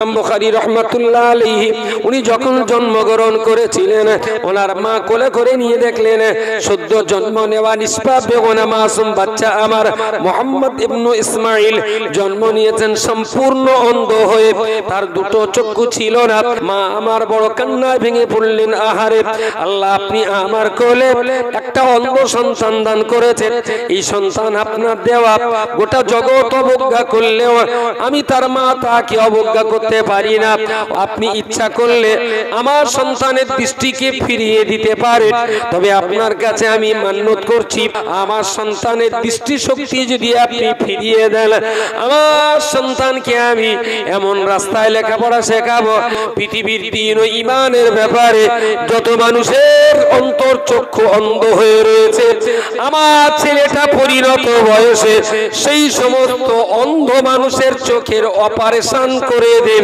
ইমাম বুখারী রাহমাতুল্লাহ আলাইহি উনি যখন জন্মগ্রহণ করেছিলেন, ওনার মা কোলে করে নিয়ে দেখলেন সদ্য জন্ম নেওয়া নিষ্পাপ বেগুনা মাসুম বাচ্চা আমার মুহাম্মদ ইবনে ইসমাঈল জন্ম নিয়েছেন সম্পূর্ণ অন্ধ হয়ে, তার দুটো চক্ষু ছিল না। মা আমার বড় কান্নায় ভেঙে পড়লেন, আহারে আল্লাহ, আপনি আমার কোলে একটা অন্ধ সন্তান দান করেছেন, এই সন্তান আপনার দেওয়া, গোটা জগৎ অবজ্ঞা করলেও আমি তার মা তাকে অবজ্ঞা করতে পারি না। আপনি ইচ্ছা করলে আমার সন্তানের দৃষ্টিকে ফিরিয়ে দিতে পারেন, তবে আপনার কাছে আমি মান্যত করছি, আমার সন্তানের দৃষ্টিশক্তি যদি আপনি ফিরিয়ে দেন, আমার সন্তানকে আমি এমন রাস্তায় লেখাপড়া শেখাবো, পৃথিবীর দিন ও ঈমানের ব্যাপারে যত মানুষের অন্তর চক্ষু অন্ধ হয়ে রয়েছে, আমার ছেলেটা পরিণত বয়সে সেই সমস্ত অন্ধ মানুষের চোখের অপারেশন করে দেবে।